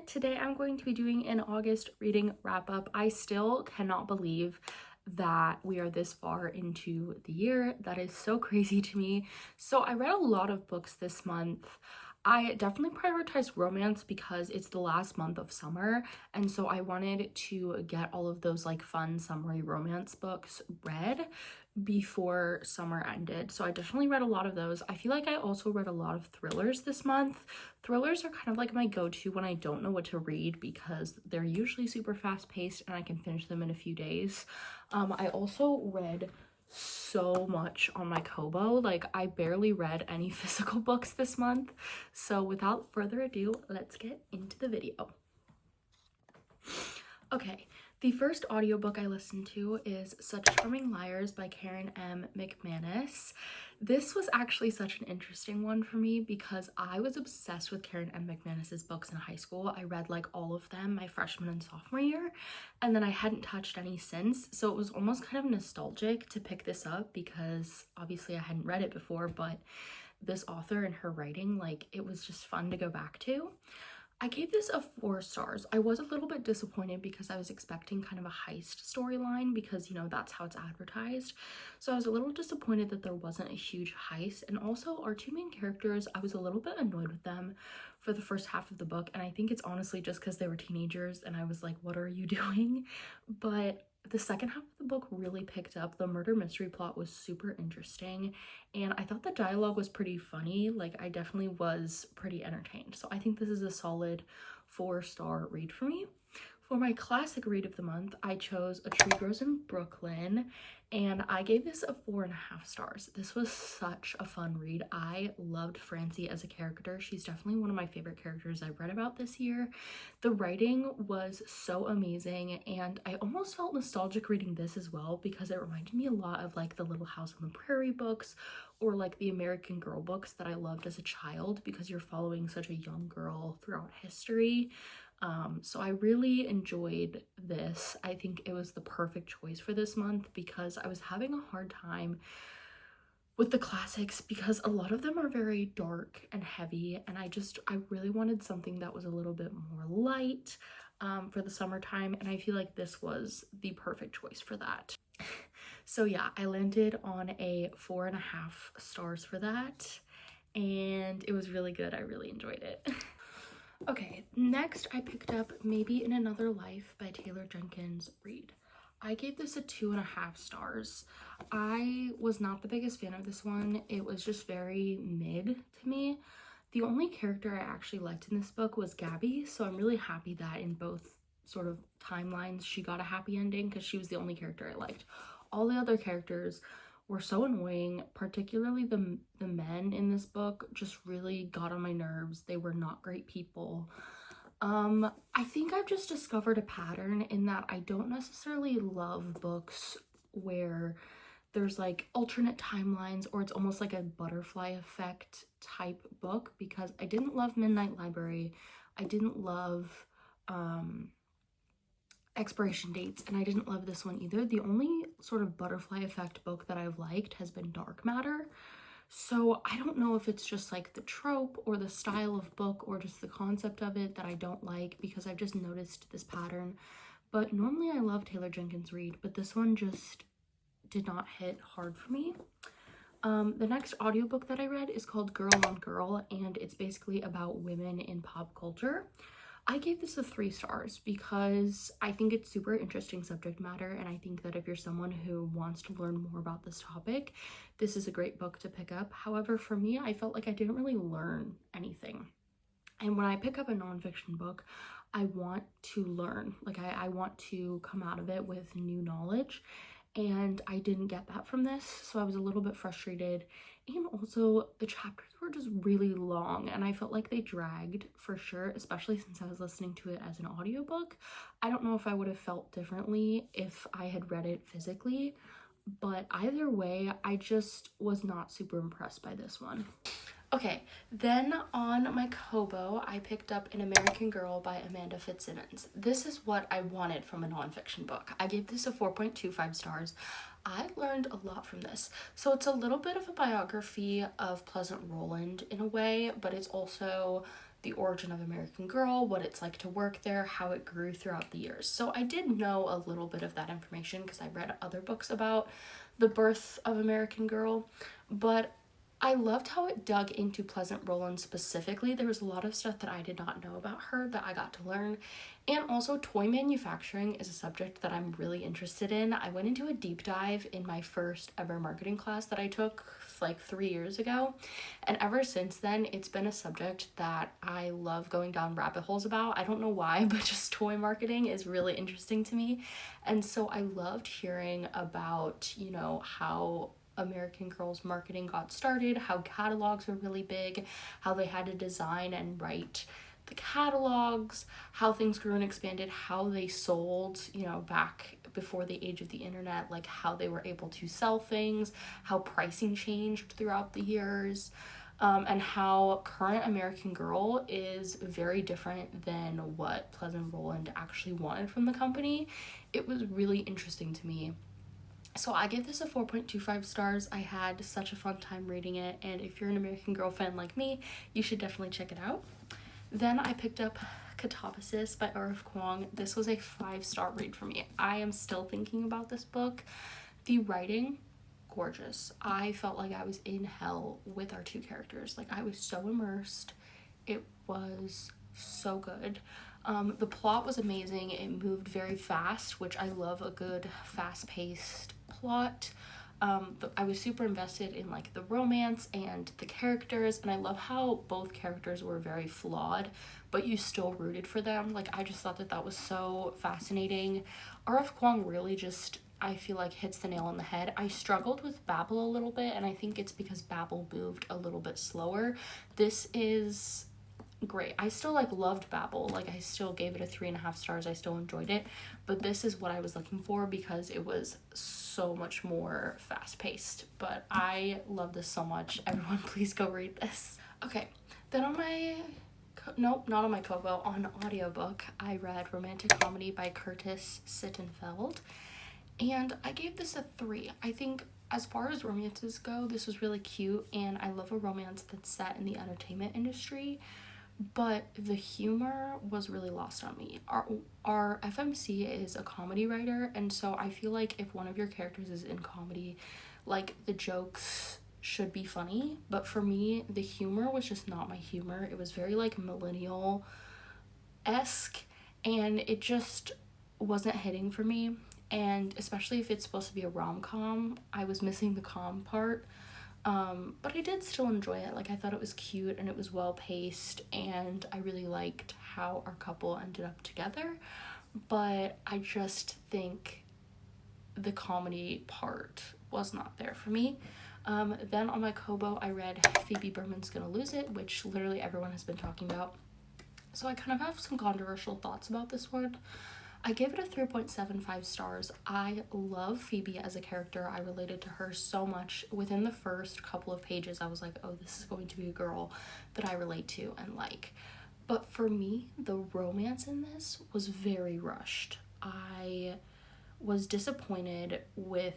Today I'm going to be doing an August reading wrap up. I still cannot believe that we are this far into the year. That is so crazy to me. So I read a lot of books this month. I definitely prioritized romance because it's the last month of summer, and so I wanted to get all of those like fun summery romance books read before summer ended. So I definitely read a lot of those. I feel like I also read a lot of thrillers this month. Thrillers are kind of like my go-to when I don't know what to read because they're usually super fast-paced and I can finish them in a few days. I also read so much on my Kobo. Like, I barely read any physical books this month. So without further ado, let's get into the video. Okay, the first audiobook I listened to is Such Charming Liars by Karen M. McManus. This was actually such an interesting one for me because I was obsessed with Karen M. McManus's books in high school. I read like all of them my freshman and sophomore year, and then I hadn't touched any since. So it was almost kind of nostalgic to pick this up because obviously I hadn't read it before, but this author and her writing, like, it was just fun to go back to. I gave this a 4 stars. I was a little bit disappointed because I was expecting kind of a heist storyline because, you know, that's how it's advertised. So I was a little disappointed that there wasn't a huge heist. And also our two main characters, I was a little bit annoyed with them for the first half of the book. And I think it's honestly just because they were teenagers and I was like, what are you doing? But the second half of the book really picked up. The murder mystery plot was super interesting, and I thought the dialogue was pretty funny. Like, I definitely was pretty entertained. So I think this is a solid 4-star read for me. For my classic read of the month, I chose A Tree Grows in Brooklyn, and I gave this a 4.5 stars. This was such a fun read. I loved Francie as a character. She's definitely one of my favorite characters I've read about this year. The writing was so amazing, and I almost felt nostalgic reading this as well because it reminded me a lot of like the Little House on the Prairie books or like the American Girl books that I loved as a child because you're following such a young girl throughout history. So I really enjoyed this. I think it was the perfect choice for this month because I was having a hard time with the classics because a lot of them are very dark and heavy, and I really wanted something that was a little bit more light for the summertime, and I feel like this was the perfect choice for that. So yeah, I landed on a 4.5 stars for that, and it was really good. I really enjoyed it. Okay, next I picked up Maybe in Another Life by Taylor Jenkins Reid. I gave this a 2.5 stars. I was not the biggest fan of this one. It was just very mid to me. The only character I actually liked in this book was Gabby, so I'm really happy that in both sort of timelines she got a happy ending because she was the only character I liked. All the other characters were so annoying, particularly the men in this book just really got on my nerves. They were not great people. I think I've just discovered a pattern in that I don't necessarily love books where there's like alternate timelines or it's almost like a butterfly effect type book, because I didn't love Midnight Library. I didn't love Expiration Dates, and I didn't love this one either. The only sort of butterfly effect book that I've liked has been Dark Matter. So I don't know if it's just like the trope or the style of book or just the concept of it that I don't like, because I've just noticed this pattern. But normally I love Taylor Jenkins Reid, but this one just did not hit hard for me. The next audiobook that I read is called Girl on Girl, and it's basically about women in pop culture. I gave this a 3 stars because I think it's super interesting subject matter, and I think that if you're someone who wants to learn more about this topic, this is a great book to pick up. However, for me, I felt like I didn't really learn anything. And when I pick up a nonfiction book, I want to learn. Like, I want to come out of it with new knowledge, and I didn't get that from this, so I was a little bit frustrated. And also the chapters were just really long and I felt like they dragged for sure, especially since I was listening to it as an audiobook. I don't know if I would have felt differently if I had read it physically, but either way, I just was not super impressed by this one. Okay, then on my Kobo, I picked up An American Girl by Amanda Fitzsimmons. This is what I wanted from a nonfiction book. I gave this a 4.25 stars. I learned a lot from this. So it's a little bit of a biography of Pleasant Rowland in a way, but it's also the origin of American Girl, what it's like to work there, how it grew throughout the years. So I did know a little bit of that information because I read other books about the birth of American Girl, but I loved how it dug into Pleasant Rowland specifically. There was a lot of stuff that I did not know about her that I got to learn. And also, toy manufacturing is a subject that I'm really interested in. I went into a deep dive in my first ever marketing class that I took like 3 years ago. And ever since then, it's been a subject that I love going down rabbit holes about. I don't know why, but just toy marketing is really interesting to me. And so I loved hearing about, you know, how American Girl's marketing got started, how catalogs were really big, how they had to design and write the catalogs, how things grew and expanded, how they sold, you know, back before the age of the internet, like how they were able to sell things, how pricing changed throughout the years, and how current American Girl is very different than what Pleasant Rowland actually wanted from the company. It was really interesting to me. So I gave this a 4.25 stars. I had such a fun time reading it, and if you're an American Girl fan like me, you should definitely check it out. Then I picked up Catopacis by R.F. Kuang. This was a 5-star read for me. I am still thinking about this book. The writing, gorgeous. I felt like I was in hell with our two characters. Like, I was so immersed. It was so good. The plot was amazing. It moved very fast, which I love a good fast-paced plot. I was super invested in like the romance and the characters, and I love how both characters were very flawed, but you still rooted for them. Like, I just thought that that was so fascinating. R.F. Kuang really just, I feel like, hits the nail on the head. I struggled with Babel a little bit, and I think it's because Babel moved a little bit slower. This is great. I still like loved Babel. Like, I still gave it a 3.5 stars. I still enjoyed it, but this is what I was looking for because it was so much more fast-paced. But I love this so much. Everyone, please go read this. Okay, then on my not on my Kobo, on audiobook, I read Romantic Comedy by Curtis Sittenfeld, and I gave this a 3. I think as far as romances go, this was really cute, and I love a romance that's set in the entertainment industry, but the humor was really lost on me. Our FMC is a comedy writer, and so I feel like if one of your characters is in comedy, like, the jokes should be funny, but for me, the humor was just not my humor. It was very like millennial-esque, and it just wasn't hitting for me. And especially if it's supposed to be a rom-com, I was missing the com part. But I did still enjoy it. Like, I thought it was cute and it was well paced, and I really liked how our couple ended up together, but I just think the comedy part was not there for me. Then on my Kobo, I read Phoebe Berman's Gonna Lose It, which literally everyone has been talking about. So I kind of have some controversial thoughts about this one. I gave it a 3.75 stars. I love Phoebe as a character. I related to her so much. Within the first couple of pages, I was like, oh, this is going to be a girl that I relate to and like. But for me, the romance in this was very rushed. I was disappointed with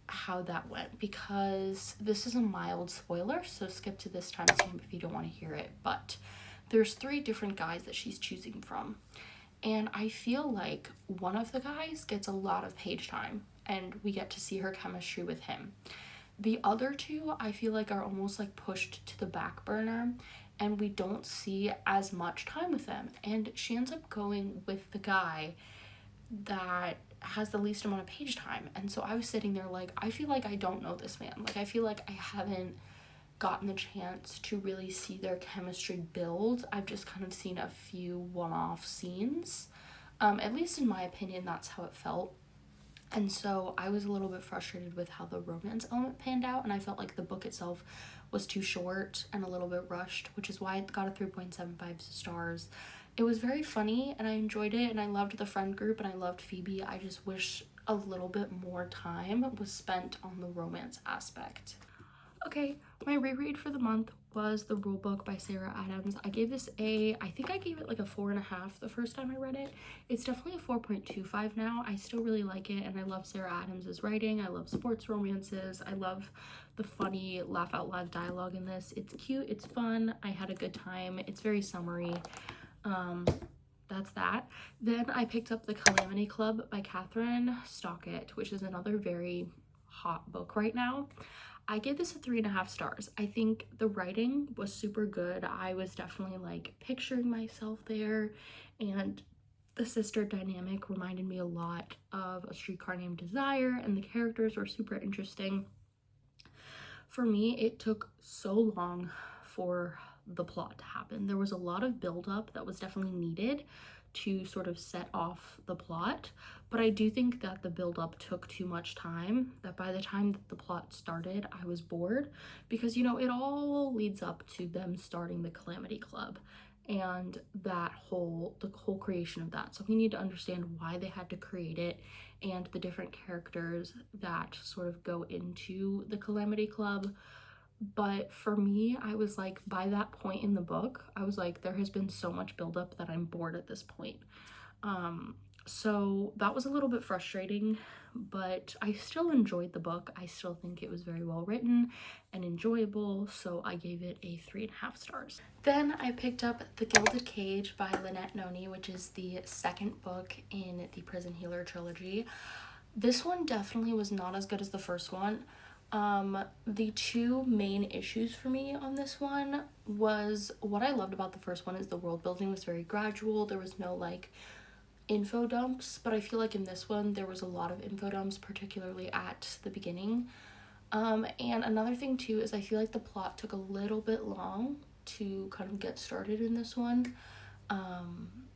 how that went because this is a mild spoiler, so skip to this timestamp if you don't want to hear it. But there's 3 different guys that she's choosing from. And I feel like one of the guys gets a lot of page time, and we get to see her chemistry with him. The other 2, I feel like, are almost like pushed to the back burner, and we don't see as much time with them. And she ends up going with the guy that has the least amount of page time. And so I was sitting there like, I feel like I don't know this man. Like, I feel like I haven't gotten the chance to really see their chemistry build. I've just kind of seen a few one-off scenes. At least in my opinion, that's how it felt. And so I was a little bit frustrated with how the romance element panned out, and I felt like the book itself was too short and a little bit rushed, which is why it got a 3.75 stars. It was very funny, and I enjoyed it, and I loved the friend group, and I loved Phoebe. I just wish a little bit more time was spent on the romance aspect. Okay, my reread for the month was The Rule Book by Sarah Adams. I gave this I think I gave it like a 4.5 the first time I read it. It's definitely a 4.25 now. I still really like it, and I love Sarah Adams's writing. I love sports romances. I love the funny laugh out loud dialogue in this. It's cute, it's fun. I had a good time. It's very summery. That's that. Then I picked up The Calamity Club by Catherine Stockett, which is another very hot book right now. I gave this a 3.5 stars. I think the writing was super good. I was definitely like picturing myself there, and the sister dynamic reminded me a lot of A Streetcar Named Desire, and the characters were super interesting. For me, it took so long for the plot to happen. There was a lot of buildup that was definitely needed to sort of set off the plot, but I do think that the buildup took too much time, that by the time that the plot started, I was bored, because, you know, it all leads up to them starting the Calamity Club and the whole creation of that. So we need to understand why they had to create it and the different characters that sort of go into the Calamity Club. But for me, I was like, by that point in the book, I was like, there has been so much buildup that I'm bored at this point. So that was a little bit frustrating, but I still enjoyed the book. I still think it was very well written and enjoyable, so I gave it a 3.5 stars. Then I picked up The Gilded Cage by Lynette Noni, which is the second book in the Prison Healer trilogy. This one definitely was not as good as the first one. The two main issues for me on this one was, what I loved about the first one is the world building was very gradual. There was no like info dumps, but I feel like in this one there was a lot of info dumps, particularly at the beginning. And another thing too is I feel like the plot took a little bit long to kind of get started in this one.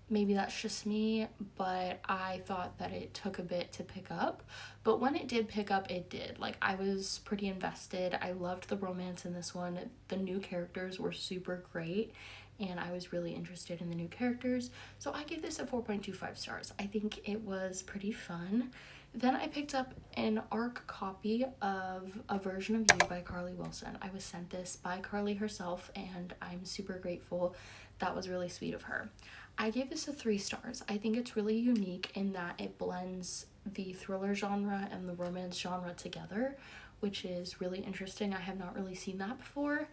Maybe that's just me, but I thought that it took a bit to pick up. But when it did pick up, it did. Like, I was pretty invested. I loved the romance in this one. The new characters were super great, and I was really interested in the new characters. So I gave this a 4.25 stars. I think it was pretty fun. Then I picked up an ARC copy of A Version of You by Carly Wilson. I was sent this by Carly herself, and I'm super grateful. That was really sweet of her. I gave this a 3 stars. I think it's really unique in that it blends the thriller genre and the romance genre together, which is really interesting. I have not really seen that before.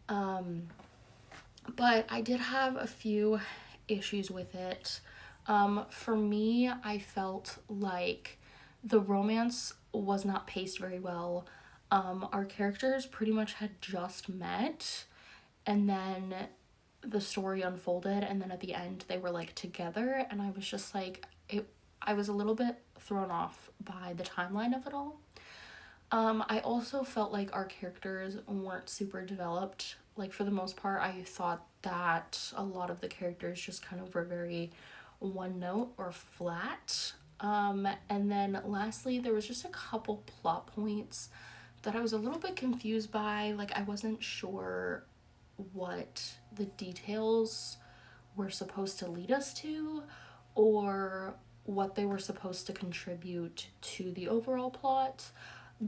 But I did have a few issues with it. For me, I felt like the romance was not paced very well. Our characters pretty much had just met, and then the story unfolded, and then at the end they were like together, and I was just like, I was a little bit thrown off by the timeline of it all. I also felt like our characters weren't super developed. Like, for the most part, I thought that a lot of the characters just kind of were very one note or flat. And then lastly, there was just a couple plot points that I was a little bit confused by. Like, I wasn't sure what the details were supposed to lead us to, or what they were supposed to contribute to the overall plot.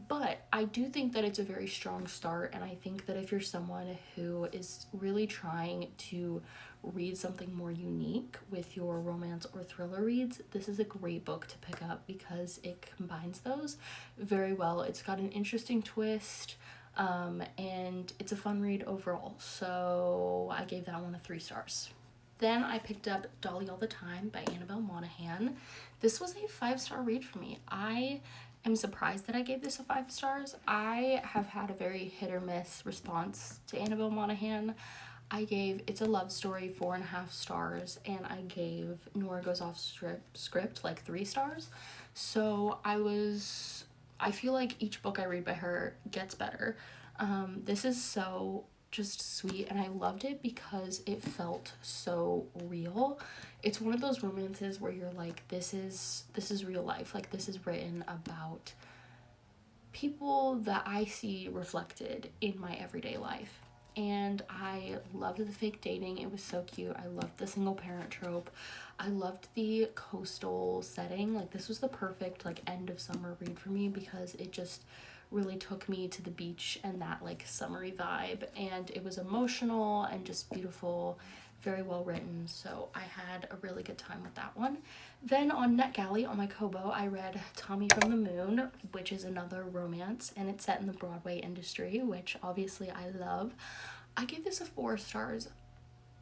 But I do think that it's a very strong start, and I think that if you're someone who is really trying to read something more unique with your romance or thriller reads, this is a great book to pick up because it combines those very well. It's got an interesting twist, and it's a fun read overall, so I gave that one a 3 stars. Then I picked up Dolly All the Time by Annabelle Monaghan. This was a 5-star read for me. I am surprised that I gave this a 5 stars. I have had a very hit or miss response to Annabelle Monaghan. I gave It's a Love Story 4.5 stars, and I gave Nora Goes Off Script like 3 stars. So I feel like each book I read by her gets better. This is so just sweet, and I loved it because it felt so real. It's one of those romances where you're like, this is real life. Like, this is written about people that I see reflected in my everyday life. And I loved the fake dating. It was so cute. I loved the single parent trope. I loved the coastal setting. Like, this was the perfect like end of summer read for me because it just really took me to the beach and that like summery vibe, and it was emotional and just beautiful, very well written. So I had a really good time with that one. Then on NetGalley on my Kobo, I read Tommy from the Moon, which is another romance, and it's set in the Broadway industry, which obviously I love. I gave this a 4 stars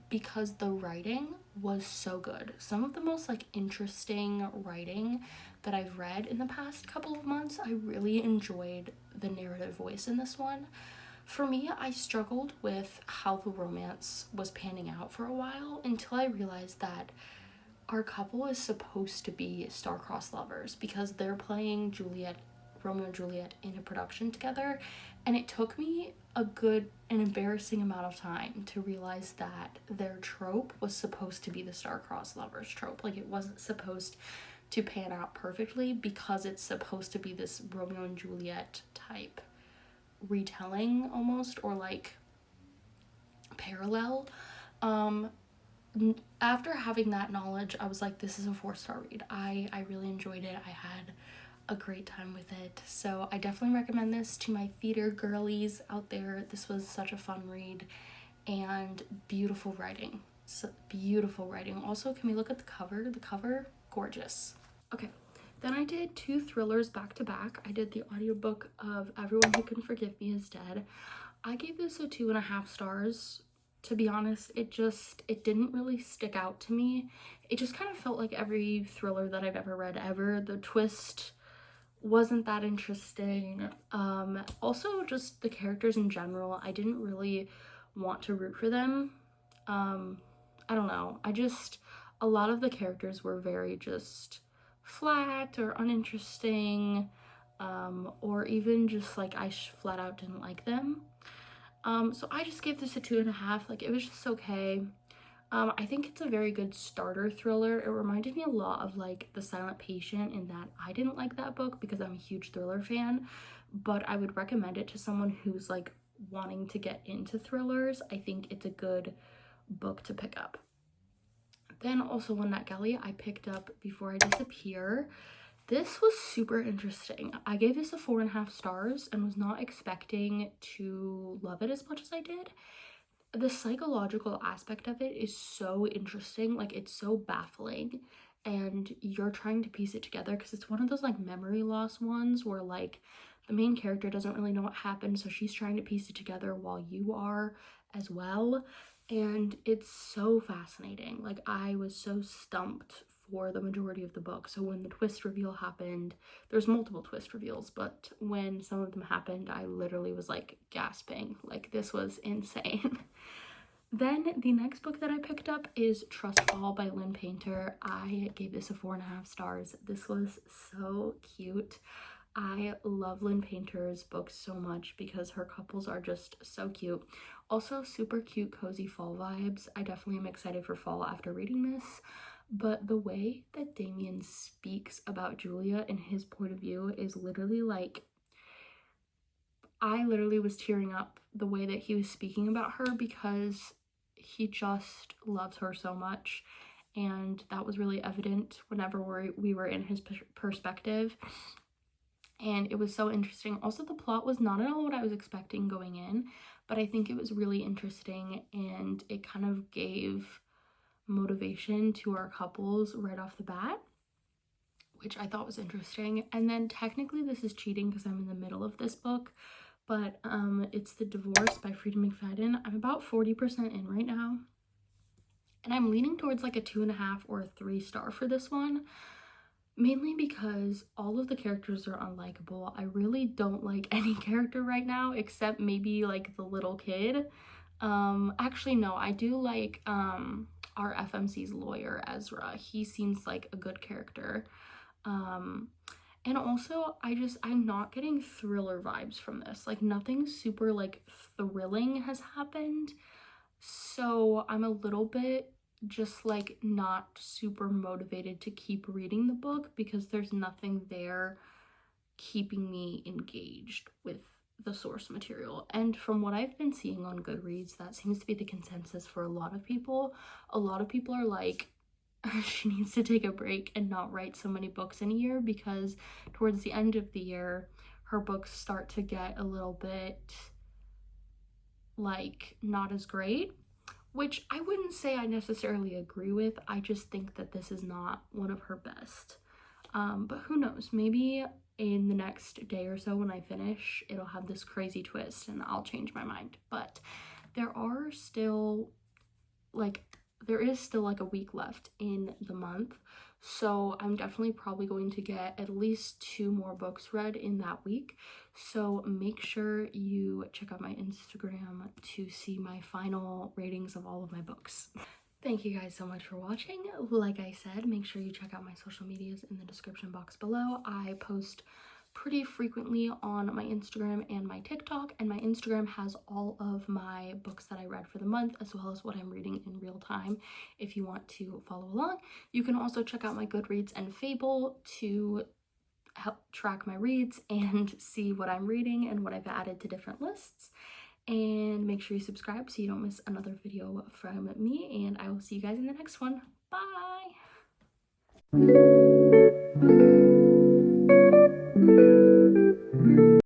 because the writing was so good. Some of the most like interesting writing that I've read in the past couple of months. I really enjoyed the narrative voice in this one. For me, I struggled with how the romance was panning out for a while until I realized that our couple is supposed to be star-crossed lovers because they're playing Romeo and Juliet in a production together, and it took me an embarrassing amount of time to realize that their trope was supposed to be the star-crossed lovers trope. Like, it wasn't supposed to pan out perfectly because it's supposed to be this Romeo and Juliet type retelling almost, or like parallel. After having that knowledge, I was like, this is a 4-star read. I really enjoyed it. I had a great time with it. So I definitely recommend this to my theater girlies out there. This was such a fun read and beautiful writing. So beautiful writing. Also, can we look at the cover? The cover, gorgeous. Okay, then I did 2 thrillers back to back. I did the audiobook of Everyone Who Can Forgive Me Is Dead. I gave this a 2.5 stars. To be honest, it didn't really stick out to me. It just kind of felt like every thriller that I've ever read ever. The twist wasn't that interesting. Also, just the characters in general, I didn't really want to root for them. I don't know. A lot of the characters were very just flat or uninteresting, or even just like I flat out didn't like them. So I just gave this a 2.5. Like, it was just okay. I think it's a very good starter thriller. It reminded me a lot of like The Silent Patient in that I didn't like that book because I'm a huge thriller fan, but I would recommend it to someone who's like wanting to get into thrillers. I think it's a good book to pick up. Then also on NetGalley, I picked up Before I Disappear. This was super interesting. I gave this a 4.5 stars and was not expecting to love it as much as I did. The psychological aspect of it is so interesting. Like, it's so baffling, and you're trying to piece it together because it's one of those like memory loss ones where like the main character doesn't really know what happened, so she's trying to piece it together while you are as well. And it's so fascinating. Like, I was so stumped for the majority of the book. So when the twist reveal happened, there's multiple twist reveals, but when some of them happened, I literally was like gasping. Like, this was insane. Then the next book that I picked up is Trust Fall by Lynn Painter. I gave this a 4.5 stars. This was so cute. I love Lynn Painter's books so much because her couples are just so cute. Also, super cute, cozy fall vibes. I definitely am excited for fall after reading this. But the way that Damien speaks about Julia and his point of view is literally like, I literally was tearing up the way that he was speaking about her because he just loves her so much. And that was really evident whenever we were in his perspective. And it was so interesting. Also, the plot was not at all what I was expecting going in, but I think it was really interesting, and it kind of gave motivation to our couples right off the bat, which I thought was interesting. And then technically this is cheating because I'm in the middle of this book, but it's The Divorce by Frida McFadden. I'm about 40% in right now, and I'm leaning towards like a 2.5 or a 3 star for this one. Mainly because all of the characters are unlikable. I really don't like any character right now except maybe like the little kid. Actually no, I do like our FMC's lawyer, Ezra. He seems like a good character. And also I'm not getting thriller vibes from this. Like, nothing super like thrilling has happened. So I'm a little bit just like not super motivated to keep reading the book because there's nothing there keeping me engaged with the source material. And from what I've been seeing on Goodreads, that seems to be the consensus for a lot of people. A lot of people are like, she needs to take a break and not write so many books in a year because towards the end of the year, her books start to get a little bit like not as great, which I wouldn't say I necessarily agree with. I just think that this is not one of her best. But who knows, maybe in the next day or so when I finish, it'll have this crazy twist and I'll change my mind. But there is still like a week left in the month, so I'm definitely probably going to get at least 2 more books read in that week. So make sure you check out my Instagram to see my final ratings of all of my books. Thank you guys so much for watching. Like I said, make sure you check out my social medias in the description box below. I post pretty frequently on my Instagram and my TikTok, and my Instagram has all of my books that I read for the month, as well as what I'm reading in real time if you want to follow along. You can also check out my Goodreads and Fable to help track my reads and see what I'm reading and what I've added to different lists. And make sure you subscribe so you don't miss another video from me, and I will see you guys in the next one. Bye!